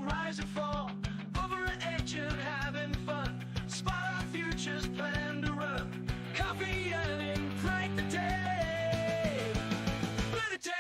rise and fall. Over an edge and having fun. Spot our futures, plan to run. Coffee and crank the day. Play the day.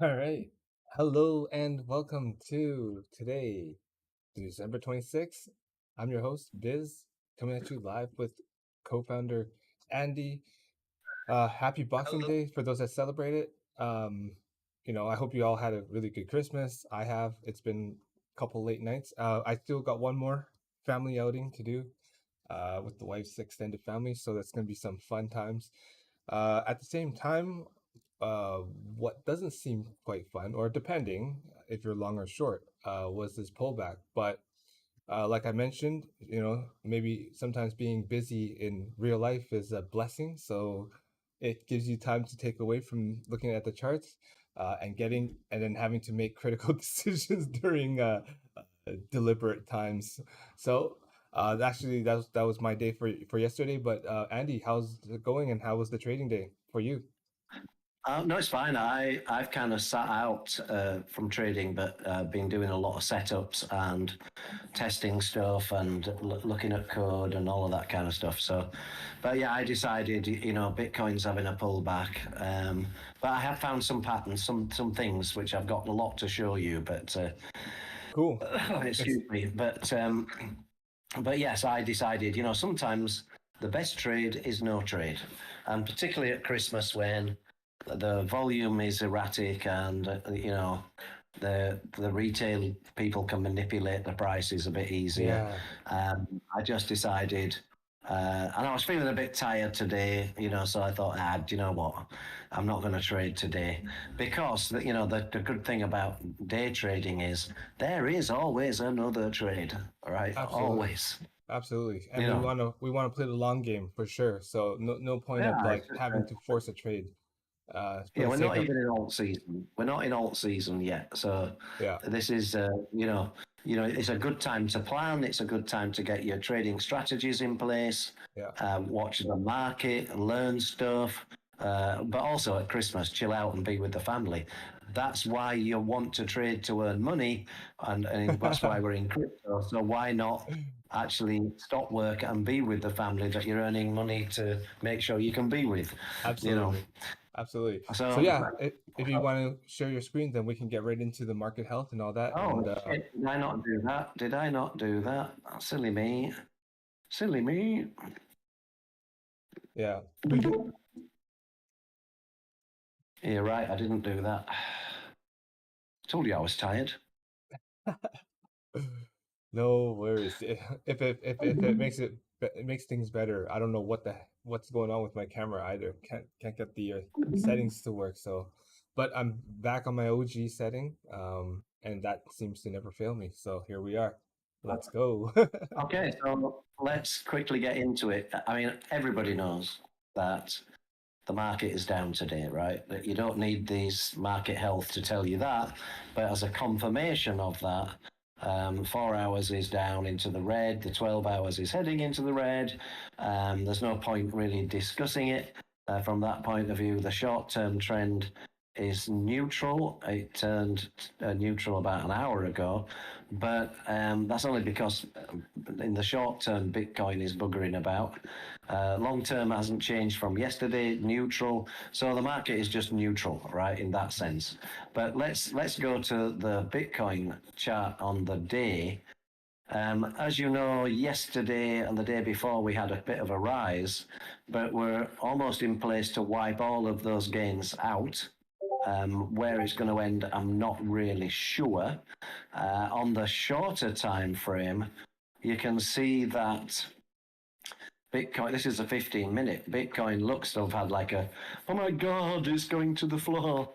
All right. Hello and welcome to today, December 26th. I'm your host, Biz, coming at you live with co-founder Andy. Happy Boxing Day for those that celebrate it. I hope you all had a really good Christmas. I have. It's been a couple late nights. I still got one more family outing to do with the wife's extended family, so that's going to be some fun times. At the same time, what doesn't seem quite fun, or depending if you're long or short, was this pullback. But like I mentioned, maybe sometimes being busy in real life is a blessing. So it gives you time to take away from looking at the charts and then having to make critical decisions during deliberate times. So actually, that was my day for yesterday. But Andy, how's it going, and how was the trading day for you? No, it's fine. I've kind of sat out from trading, but been doing a lot of setups and testing stuff and looking at code and all of that kind of stuff. So, but yeah, I decided, Bitcoin's having a pullback. But I have found some patterns, some things which I've got a lot to show you. But Cool. excuse me. But yes, I decided. Sometimes the best trade is no trade, and particularly at Christmas when the volume is erratic and the retail people can manipulate the prices a bit easier. Yeah. I just decided, and I was feeling a bit tired today, so I thought, do you know what? I'm not going to trade today because the good thing about day trading is there is always another trade, right? Absolutely. Always. Absolutely. And You we wanna play the long game for sure. So no point of Yeah, like having to force a trade. For Yeah, the we're sake not of even in alt season. We're not in alt season yet. So yeah. this is, it's a good time to plan. It's a good time to get your trading strategies in place, Yeah. watch the market, learn stuff. But also at Christmas, chill out and be with the family. That's why you want to trade to earn money, and that's why we're in crypto. So why not actually stop work and be with the family that you're earning money to make sure you can be with? Absolutely. Absolutely. So So yeah, if you want to share your screen, then we can get right into the market health and all that. Oh, And shit. Did I not do that? Did I not do that? Silly me. Silly me. yeah. You're right, I didn't do that. Told you I was tired. No worries. If it makes things better, I don't know what's going on with my camera either. Can't get the settings to work. So, but I'm back on my OG setting, and that seems to never fail me. So here we are. Let's go. Okay, so let's quickly get into it. I mean, everybody knows that the market is down today, right? That you don't need these market health to tell you that, but as a confirmation of that, 4 hours is down into the red, the 12 hours is heading into the red. There's no point really discussing it. From that point of view, the short-term trend is neutral. It turned neutral about an hour ago, but that's only because in the short term, Bitcoin is buggering about. Long term hasn't changed from yesterday, neutral. So the market is just neutral, right, in that sense. But let's go to the Bitcoin chart on the day. As you know, yesterday and the day before, we had a bit of a rise, but we're almost in place to wipe all of those gains out. Where it's going to end, I'm not really sure. On the shorter time frame, you can see that Bitcoin, this is a 15-minute, Bitcoin looks to have had like a, oh my God, it's going to the floor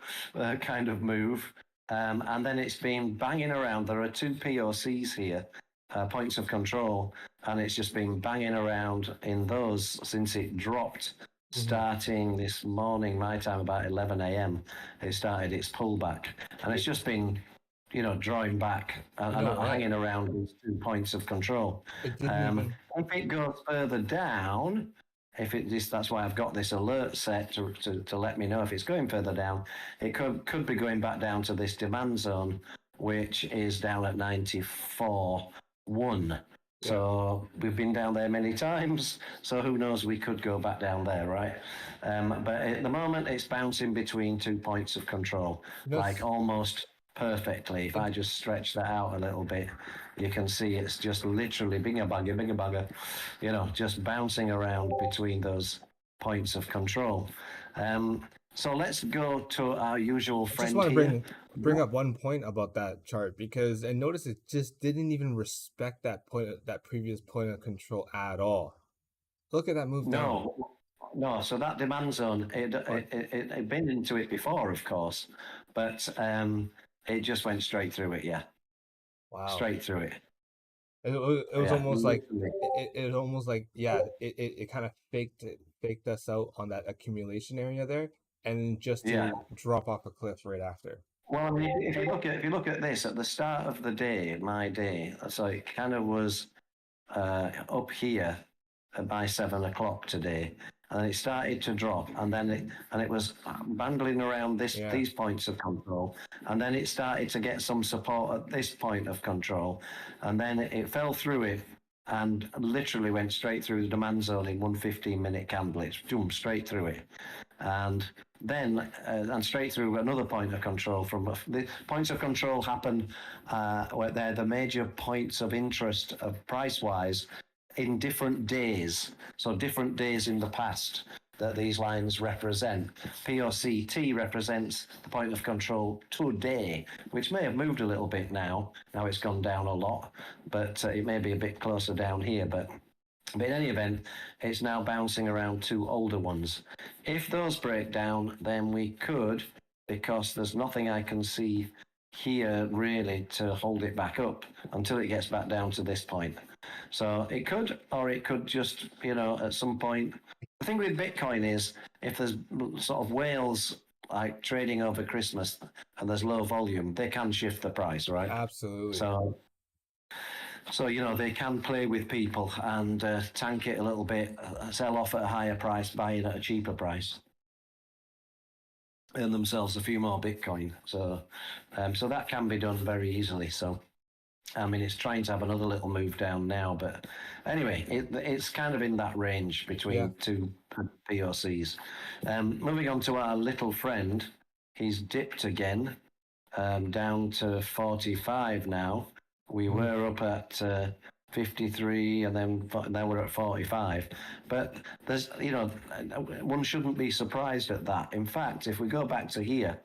kind of move. And then it's been banging around. There are two POCs here. points of control, and it's just been banging around in those since it dropped. Starting this morning, my time, about 11 a.m., it started its pullback, and it's just been, drawing back and hanging around these 2 points of control. It didn't even. If it goes further down, that's why I've got this alert set to let me know if it's going further down. It could be going back down to this demand zone, which is down at 94.1. So we've been down there many times. So who knows? We could go back down there, right? But at the moment, it's bouncing between 2 points of control, like almost perfectly. If I just stretch that out a little bit, you can see it's just literally binger bugger, just bouncing around between those points of control. So let's go to our usual friend. I just want to bring up one point about that chart, because I noticed it just didn't even respect that previous point of control at all. Look at that move down. No. So that demand zone, it been into it before, of course, but it just went straight through it. Yeah. Wow. Straight through it. It was almost like it kind of faked us out on that accumulation area there, and just to drop off a cliff right after. Well, I mean, if you look at this at the start of the day, my day, so it kind of was up here by 7 o'clock today, and it started to drop, and then it was bangling around these points of control, and then it started to get some support at this point of control, and then it fell through it and literally went straight through the demand zone in 1 15-minute candle. It's straight through it, and then and straight through another point of control. From the points of control happen where they're the major points of interest of price-wise in different days. So different days in the past that these lines represent. POCT represents the point of control today, which may have moved a little bit now. Now it's gone down a lot, but it may be a bit closer down here. But in any event, it's now bouncing around 2 older ones. If those break down, then we could, because there's nothing I can see here really to hold it back up until it gets back down to this point. So it could, or it could just, at some point. The thing with Bitcoin is, if there's sort of whales like trading over Christmas and there's low volume, they can shift the price, right? Absolutely. So they can play with people and tank it a little bit, sell off at a higher price, buy in at a cheaper price, earn themselves a few more Bitcoin. So that can be done very easily. So, I mean, it's trying to have another little move down now, but anyway, it's kind of in that range between 2 POCs. Moving on to our little friend, he's dipped again, down to 45 now. We were up at 53, and then now we're at 45. But there's, one shouldn't be surprised at that. In fact, if we go back to here,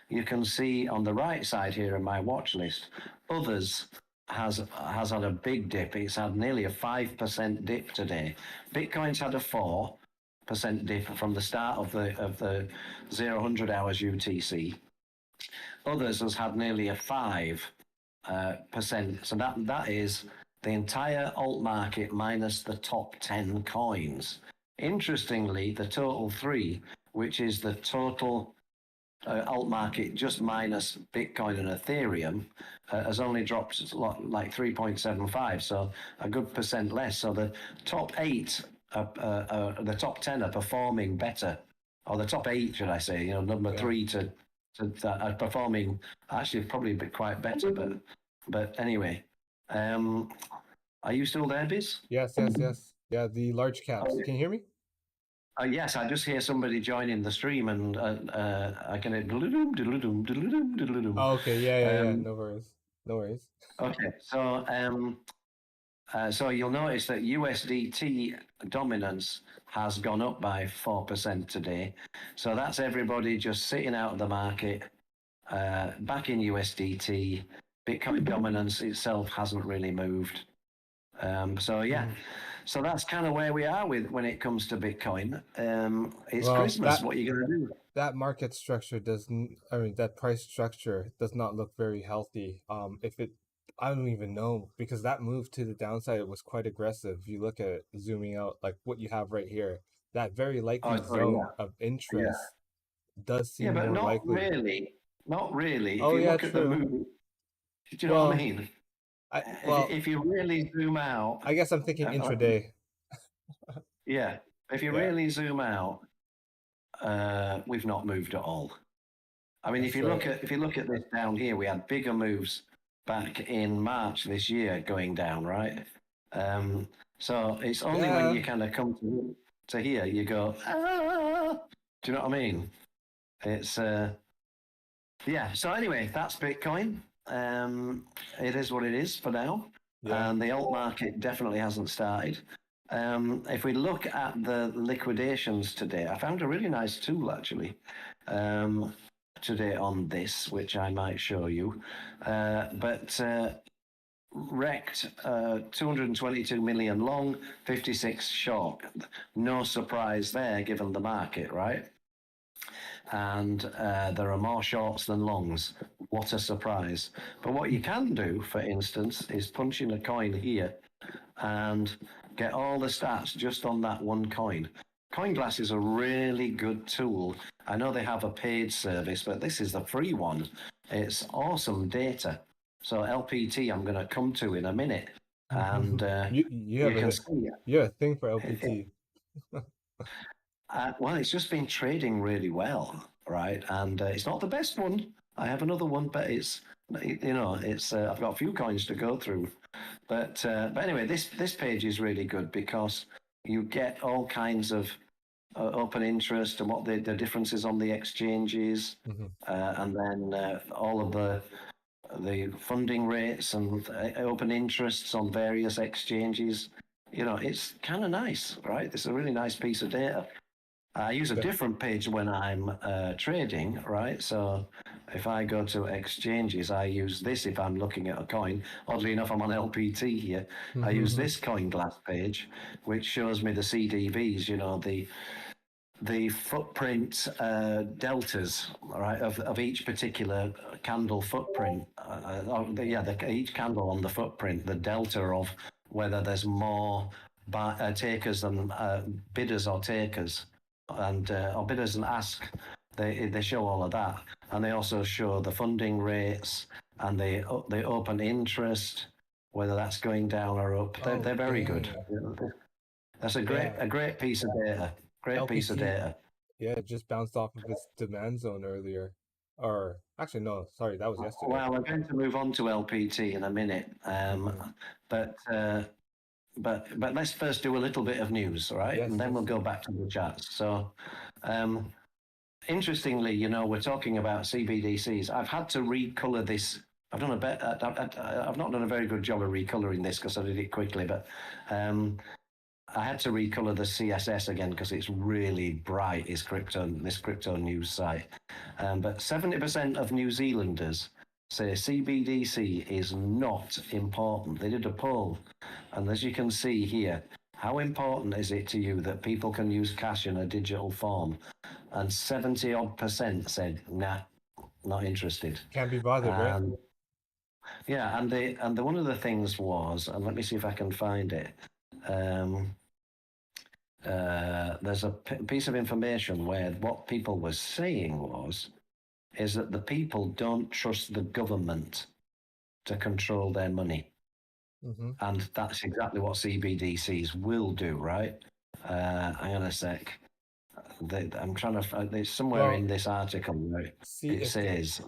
you can see on the right side here in my watch list, others has had a big dip. It's had nearly a 5% dip today. Bitcoin's had a 4% dip from the start of the 0-100 hours UTC. Others has had nearly a 5%. So that is the entire alt market minus the top 10 coins. Interestingly, the total 3, which is the total alt market just minus Bitcoin and Ethereum, has only dropped like 3.75, so a good percent less. So the top 8, the top 10 are performing better, or the top 8, should I say? Number 3 to are performing actually probably a bit quite better. But anyway, are you still there, Biz? Yes. Yeah, the large caps. Can you hear me? Yes, I just hear somebody joining the stream, and I can hear diddle-doom, diddle-doom, diddle-doom, diddle-doom. Oh, okay, yeah. No worries. Okay, so you'll notice that USDT dominance has gone up by 4% today. So that's everybody just sitting out of the market, back in USDT. Bitcoin dominance itself hasn't really moved. So that's kind of where we are when it comes to Bitcoin. It's Christmas. What are you going to do? That market structure that price structure does not look very healthy. If it I don't even know, because that move to the downside was quite aggressive. If you look at it, zooming out, like what you have right here, that very likely Oh, sorry, zone of yeah. interest does Yeah, seem but more not likely. really. Not really. If Oh you yeah, look at the true. movie, do you know what I Well, mean? I If well, if you really zoom out, I guess I'm thinking intraday. yeah, if you Yeah, really zoom out, we've not moved at all. I mean, that's right. if you look at this down here, we had bigger moves back in March this year going down, right? Um, so it's only when Yeah, you kind of come to here, you go, ah! Do you know what I mean? It's yeah. So anyway, that's Bitcoin. It is what it is for now, yeah. and the alt market definitely hasn't started. If we look at the liquidations today, I found a really nice tool actually today on this, which I might show you. But wrecked 222 million long, 56 short. No surprise there, given the market, right? And there are more shorts than longs. What a surprise. But what you can do, for instance, is punch in a coin here and get all the stats just on that one coin. CoinGlass is a really good tool. I know they have a paid service, but this is the free one. It's awesome data. So LPT, I'm going to come to in a minute, and You you have can a see you have a thing for it. LPT. Well, it's just been trading really well, right? And it's not the best one. I have another one, but it's it's I've got a few coins to go through. But anyway, this page is really good because you get all kinds of open interest and what the differences on the exchanges, Mhm. and then all of the funding rates and open interests on various exchanges. It's kind of nice, right? It's a really nice piece of data. I use a Yeah. different page when I'm trading, right? So if I go to exchanges, I use this if I'm looking at a coin. Oddly enough, I'm on LPT here. I use this coin glass page, which shows me the CDVs, the footprint deltas, right, of each particular candle footprint. Each candle on the footprint, the delta of whether there's more takers than bidders or takers, and or bidders and ask. They show all of that, and they also show the funding rates and the open interest, whether that's going down or up. Oh, They're very good. dang. That's Yeah. a great piece of data. Great piece of LPT, data. yeah, it just bounced off of its demand zone earlier. Or actually, no, sorry, that was yesterday. Well, we're going to move on to LPT in a minute, Mhm. but but let's first do a little bit of news, all right? Yes, And then we'll yes. go back to the chats. So, um, interestingly, we're talking about CBDCs. I've had to recolor this. I've done a bit. I've not done a very good job of recoloring this because I did it quickly, but I had to recolor the CSS again because it's really bright. This crypto news site, but 70% of New Zealanders say CBDC is not important. They did a poll, and as you can see here, how important is it to you that people can use cash in a digital form? And 70% said, nah, not interested. Can't be bothered, right? And yeah, and the one of the things was, and let me see if I can find it. Um, there's a piece of information where what people were saying is that the people don't trust the government to control their money. Mm-hmm. And that's exactly what CBDCs will do, right? Hang on a sec. I'm trying to, there's somewhere in Well, this article where see it if says,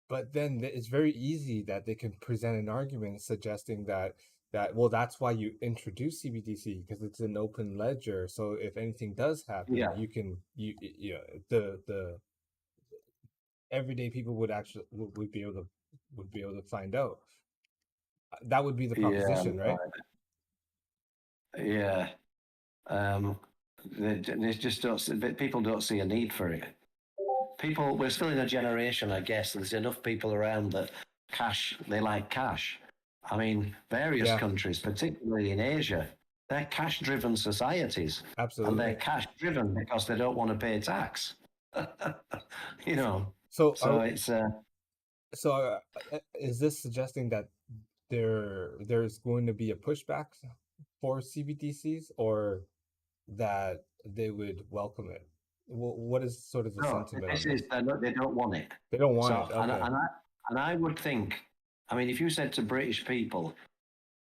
but then it's very easy that they can present an argument suggesting that well, that's why you introduce CBDC, because it's an open ledger. So if anything does happen, yeah, you can you know the everyday people would actually would be able to find out. That would be the yeah, proposition, right? right, yeah. Um, they just don't, people don't see a need for it. We're still in a generation, I guess. There's enough people around that they like cash. I mean, various Yeah, countries, particularly in Asia, they're cash driven societies, and they're absolutely. cash driven because they don't want to pay tax. you know, So so it's, So is this suggesting that there's going to be a pushback for CBDCs, or that they would welcome it? What is sort of the No, sentiment this on is this? they don't want it. They don't want So it. Okay. and I would think, I mean, if you said to British people,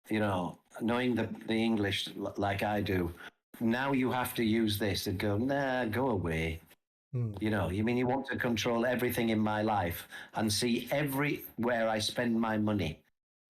you know, knowing the English like I do, now you have to use this, and go, nah, go away. Hmm. You know, you mean you want to control everything in my life and see everywhere I spend my money.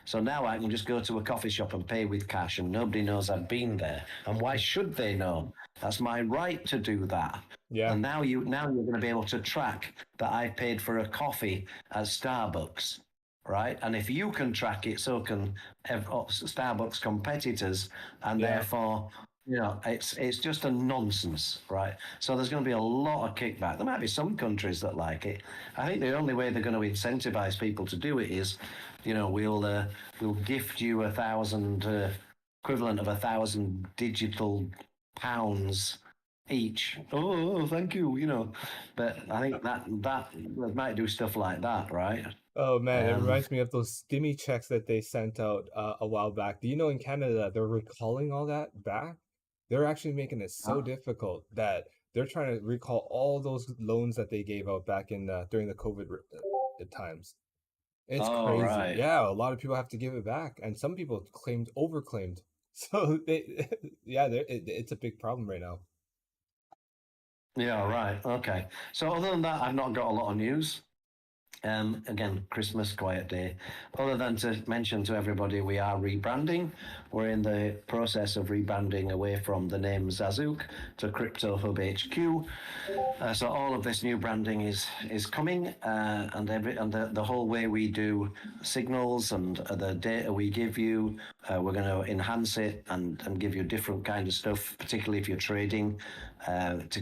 So now I can just go to a coffee shop and pay with cash and nobody knows I've been there. And why should they know? That's my right to do that. Yeah. And now you're going to be able to track that I paid for a coffee at Starbucks, right? And if you can track it, so can Starbucks competitors, and Yeah. therefore, you know, it's just a nonsense, right? So there's going to be a lot of kickback. There might be some countries that like it. I think the only way they're going to incentivize people to do it is, you know, we'll gift you 1,000 equivalent of 1,000 digital pounds each. Oh, thank you. You know, but I think that they might do stuff like that, right? Oh man, it Um, reminds me of those stimmy checks that they sent out a while back. Do you know in Canada they're recalling all that back? They're actually making it so difficult that they're trying to recall all those loans that they gave out back in during the COVID times. It's oh, crazy. right. Yeah, a lot of people have to give it back, and some people claimed overclaimed. So they, yeah, it's a big problem right now. Yeah, right. Okay. So other than that, I've not got a lot of news. Again, Christmas quiet day. Other than to mention to everybody, we are rebranding. We're in the process of rebranding away from the name Zazook to Crypto Hub HQ. So all of this new branding is coming, and the whole way we do signals and the data we give you, we're going to enhance it and give you different kind of stuff, particularly if you're trading,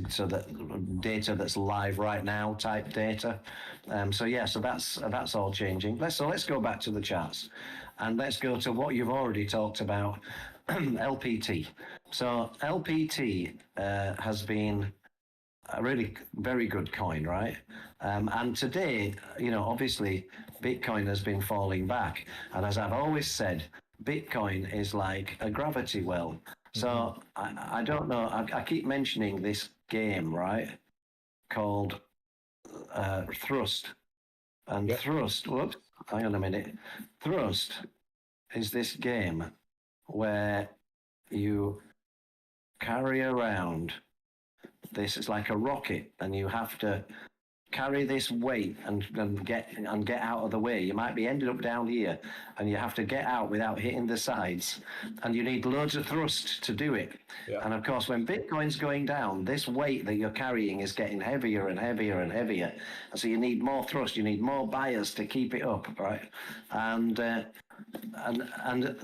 so that data that's live right now type data. So yeah, so that's all changing. Let's go back to the charts, and let's go to what you've already talked about, LPT. So LPT has been a really very good coin, right? And today, you know, obviously, Bitcoin has been falling back, and as I've always said, Bitcoin is like a gravity well. Mhm. So I don't know. I keep mentioning this game, right? Called Thrust. And Yep. Thrust, whoops, hang on a minute. Thrust is this game where you carry around this, it's like a rocket, and you have to carry this weight and get out of the way. You might be ended up down here, and you have to get out without hitting the sides, and you need loads of thrust to do it. Yeah. And of course, when Bitcoin's going down, this weight that you're carrying is getting heavier and heavier and heavier, and so you need more thrust. You need more buyers to keep it up, right? And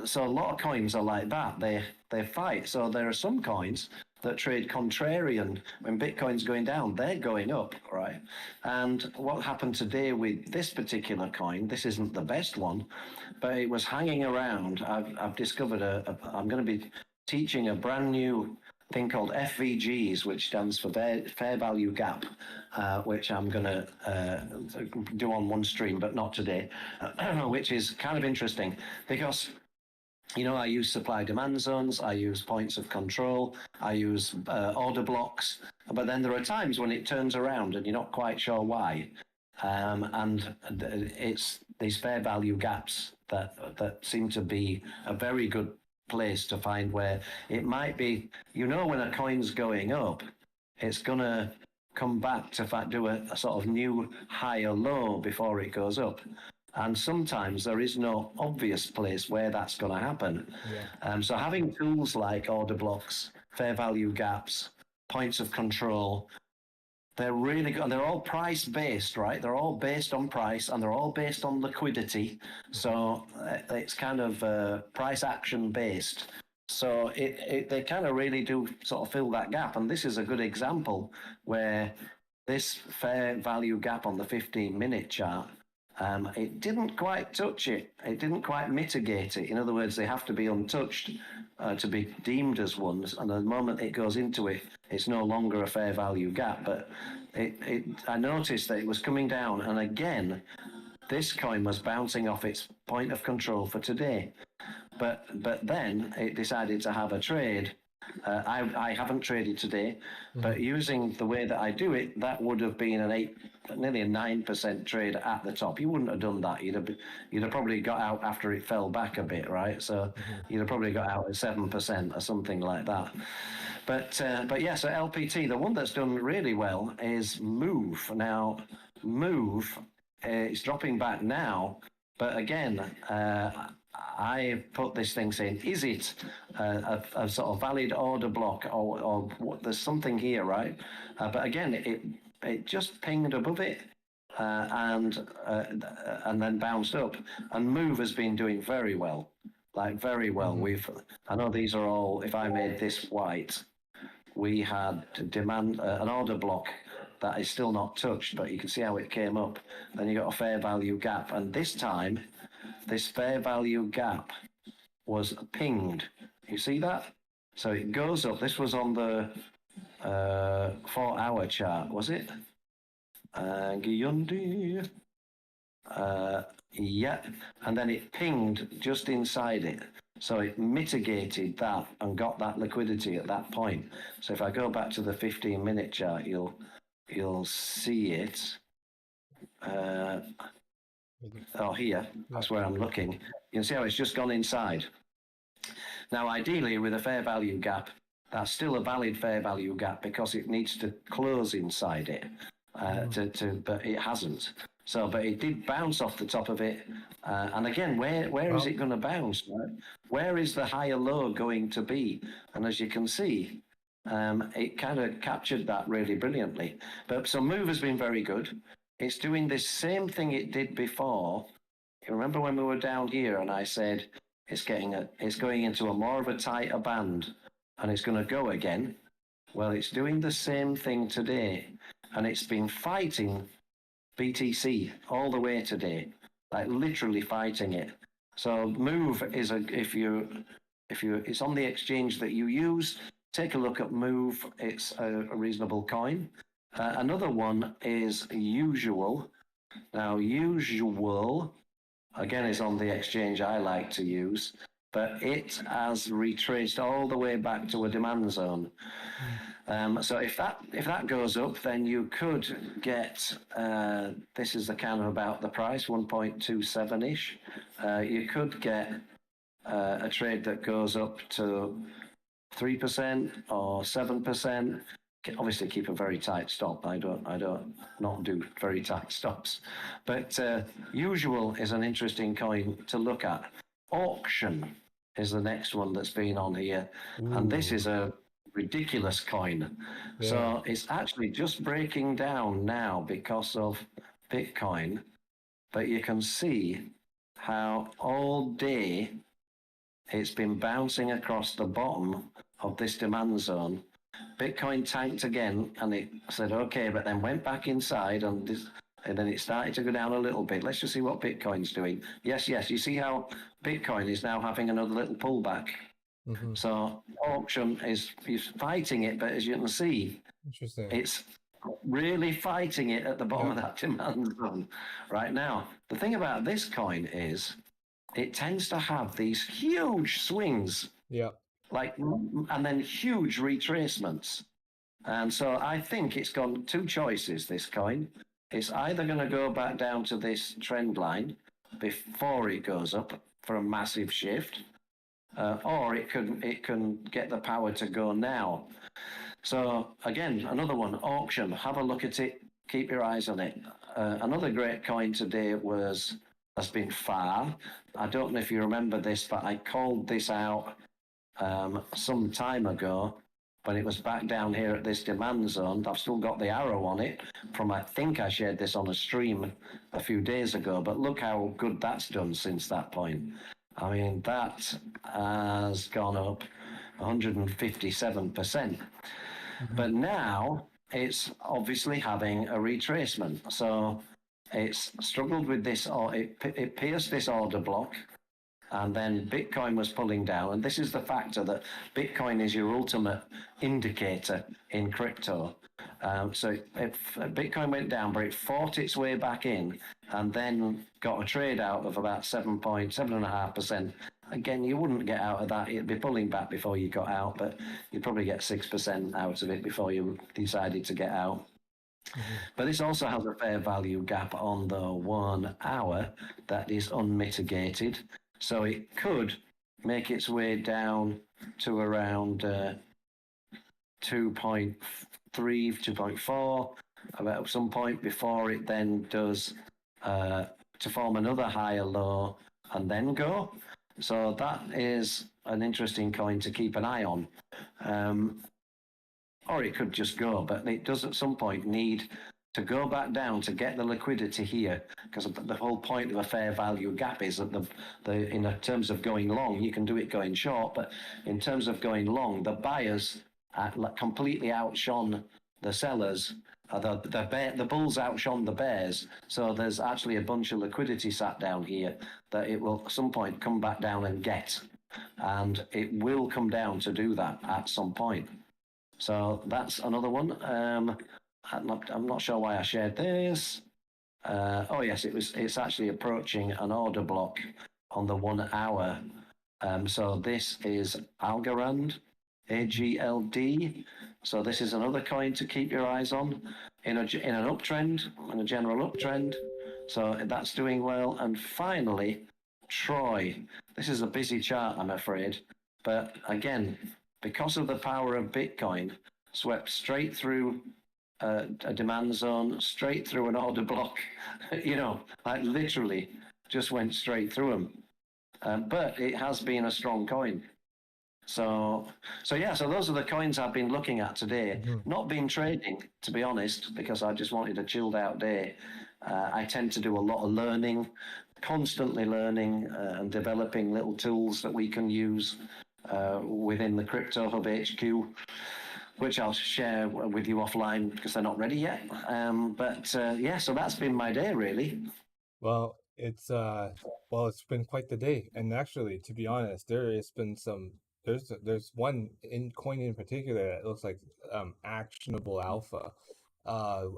so a lot of coins are like that. They fight. So there are some coins that trade contrarian. When Bitcoin's going down, they're going up, right? And what happened today with this particular coin, this isn't the best one, but it was hanging around. I've discovered I'm going to be teaching a brand new thing called FVGs, which stands for Fair Value Gap, which I'm going to do on one stream, but not today, which is kind of interesting because, you know, I use supply demand zones, I use points of control, I use order blocks, but then there are times when it turns around and you're not quite sure why. And it's these fair value gaps that seem to be a very good place to find where it might be, you know, when a coin's going up, it's going to come back to do a sort of new high or low before it goes up. And sometimes there is no obvious place where that's going to happen. Yeah. So having tools like order blocks, fair value gaps, points of control, they're really good. They're all price based, right? They're all based on price and they're all based on liquidity. So it's kind of price action based. So they kind of really do sort of fill that gap. And this is a good example where this fair value gap on the 15-minute chart, it didn't quite touch it. It didn't quite mitigate it. In other words, they have to be untouched to be deemed as ones. And the moment it goes into it, it's no longer a fair value gap. But I noticed that it was coming down. And again, this coin was bouncing off its point of control for today. But then it decided to have a trade. I haven't traded today, but using the way that I do it, that would have been nearly a 9% trade at the top. You wouldn't have done that. You'd have probably got out after it fell back a bit, right? So you'd have probably got out at 7% or something like that. But yeah, so LPT, the one that's done really well is Move. Now, Move is dropping back now, but again, I put this thing saying, is it a sort of valid order block or what? There's something here, right? But again, it just pinged above it and then bounced up. And Move has been doing very well, like very well. I know these are all. If I made this white, we had demand an order block that is still not touched, but you can see how it came up. Then you got a fair value gap, and this time, this fair value gap was pinged. You see that? So it goes up. This was on the 4-hour chart, was it? Giyundi. Yeah, and then it pinged just inside it. So it mitigated that and got that liquidity at that point. So if I go back to the 15-minute chart, you'll see it. Here, that's where I'm looking. You can see how it's just gone inside. Now, ideally, with a fair value gap, that's still a valid fair value gap because it needs to close inside it. But it hasn't. So, but it did bounce off the top of it. And again, where is it going to bounce? Right? Where is the higher low going to be? And as you can see, it kind of captured that really brilliantly. But so Move has been very good. It's doing this same thing it did before. You remember when we were down here and I said it's going into a more of a tighter band and it's going to go again? Well, it's doing the same thing today, and it's been fighting BTC all the way today, like literally fighting it. So Move is it's on the exchange that you use. Take a look at Move. It's a reasonable coin. Another one is Usual. Now, Usual, again, is on the exchange I like to use, but it has retraced all the way back to a demand zone. So if that goes up, then you could get, this is the kind of about the price, 1.27-ish. You could get a trade that goes up to 3% or 7%. Obviously, keep a very tight stop. I don't not do very tight stops. But Usual is an interesting coin to look at. Auction is the next one that's been on here. And this is a ridiculous coin. Yeah. So it's actually just breaking down now because of Bitcoin. But you can see how all day it's been bouncing across the bottom of this demand zone. Bitcoin tanked again, and it said, okay, but then went back inside, and then it started to go down a little bit. Let's just see what Bitcoin's doing. Yes, you see how Bitcoin is now having another little pullback. So auction is fighting it, but as you can see, it's really fighting it at the bottom of that demand zone right now. The thing about this coin is it tends to have these huge swings. Yeah. And then huge retracements. And so I think it's got two choices, this coin. It's either going to go back down to this trend line before it goes up for a massive shift, or it can get the power to go now. So again, another one, auction. Have a look at it. Keep your eyes on it. Another great coin today has been FAR. I don't know if you remember this, but I called this out some time ago, but it was back down here at this demand zone. I've still got the arrow on it from, I think I shared this on a stream a few days ago, but look how good that's done since that point. I mean, that has gone up 157%. But now it's obviously having a retracement. So it's struggled with this, or it pierced this order block, and then Bitcoin was pulling down. And this is the factor that Bitcoin is your ultimate indicator in crypto. So Bitcoin went down, but it fought its way back in. and then got a trade out of about 7.5%. Again, you wouldn't get out of that. It'd be pulling back before you got out, but you'd probably get 6% out of it before you decided to get out. But this also has a fair value gap on the 1 hour that is unmitigated. So it could make its way down to around 2.3, 2.4 at some point before it then does to form another higher low and then go. So that is an interesting coin to keep an eye on. Or it could just go, but it does at some point need to go back down to get the liquidity here, because the whole point of a fair value gap is that in terms of going long, you can do it going short, but in terms of going long, the buyers completely outshone the sellers. The bulls outshone the bears, so there's actually a bunch of liquidity sat down here that it will at some point come back down and get, and it will come down to do that at some point. So that's another one. I'm not sure why I shared this. Oh yes, it's actually approaching an order block on the 1 hour. So this is Algorand, AGLD. So this is another coin to keep your eyes on in an uptrend, in a general uptrend. So that's doing well. And finally, Troy. This is a busy chart, I'm afraid. But again, because of the power of Bitcoin, swept straight through a demand zone, straight through an order block, like literally just went straight through them. But it has been a strong coin. So those are the coins I've been looking at today. Not been trading, to be honest, because I just wanted a chilled out day. I tend to do a lot of learning, constantly learning and developing little tools that we can use within the Crypto Hub HQ, which I'll share with you offline because they're not ready yet. So that's been my day, really. Well, it's been quite the day, and actually, to be honest, there has been there's one coin in particular that looks like actionable alpha,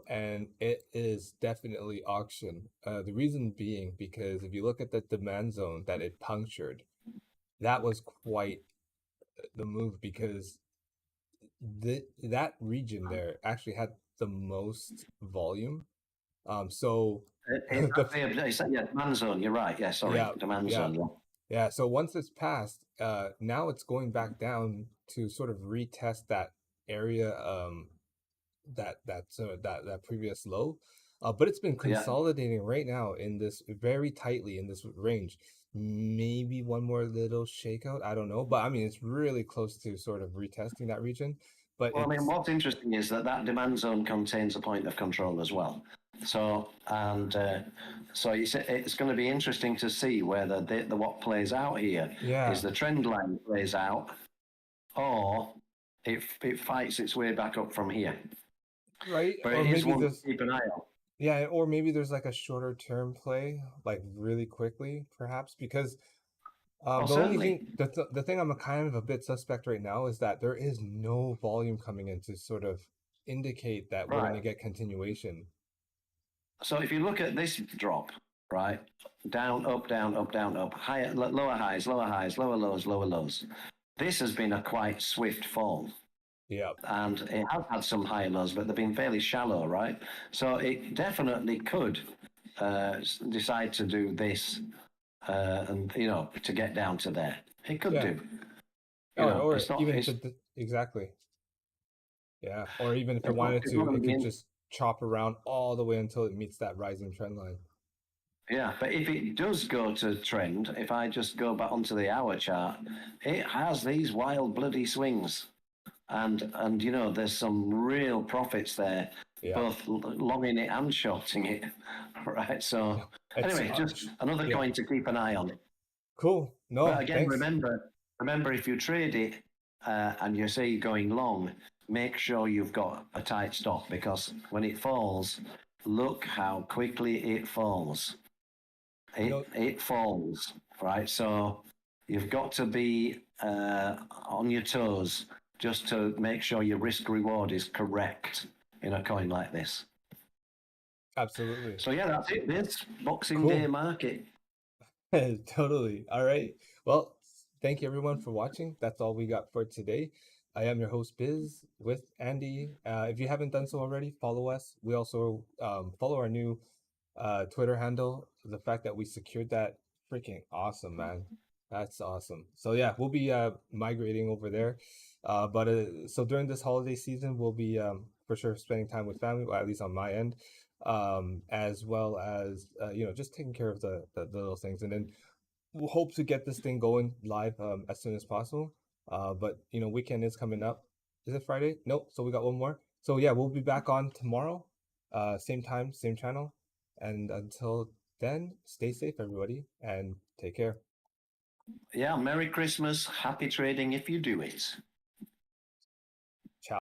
and it is definitely auction. The reason being because if you look at the demand zone that it punctured, that was quite the move, because that region there actually had the most volume. So demand zone. You're right. Yeah, sorry, demand zone. Yeah. So once it's passed, now it's going back down to sort of retest that area, that previous low. But it's been consolidating right now in this very tightly in this range. Maybe one more little shakeout, I don't know, but I mean it's really close to sort of retesting that region. But what's interesting is that demand zone contains a point of control as well. So it's going to be interesting to see whether what plays out here is the trend line plays out, or it fights its way back up from here. Right, but it is one to keep an eye on. Yeah, or maybe there's like a shorter term play, like really quickly, perhaps, because the only thing, the thing I'm kind of a bit suspect right now is that there is no volume coming in to sort of indicate that we're going to get continuation. So if you look at this drop, right, down, up, down, up, down, up, higher, lower highs, lower highs, lower lows, lower lows. This has been a quite swift fall. Yeah. And it has had some high lows, but they've been fairly shallow, right? So it definitely could decide to do this and, to get down to there. It could do. Exactly. Yeah. Or even if it wanted to, it could just chop around all the way until it meets that rising trend line. Yeah, but if it does go to trend, if I just go back onto the hour chart, it has these wild bloody swings. And there's some real profits there, both longing it and shorting it, right? So anyway, just another coin to keep an eye on. Cool. No, but again, thanks. remember, if you trade it and you say you're going long, make sure you've got a tight stop, because when it falls, look how quickly it falls. It falls, right? So you've got to be on your toes just to make sure your risk reward is correct in a coin like this. Absolutely. So yeah, that's it. This Boxing Cool. Day market. Totally. All right. Well, thank you everyone for watching. That's all we got for today. I am your host Biz with Andy. If you haven't done so already, follow us. We also follow our new Twitter handle. The fact that we secured that, freaking awesome, man. That's awesome. So yeah, we'll be migrating over there. But so during this holiday season, we'll be for sure spending time with family, or at least on my end, as well as just taking care of the little things, and then we'll hope to get this thing going live as soon as possible. But weekend is coming up. Is it Friday? Nope. So we got one more. So yeah, we'll be back on tomorrow, same time, same channel. And until then, stay safe, everybody, and take care. Yeah, Merry Christmas, happy trading if you do it.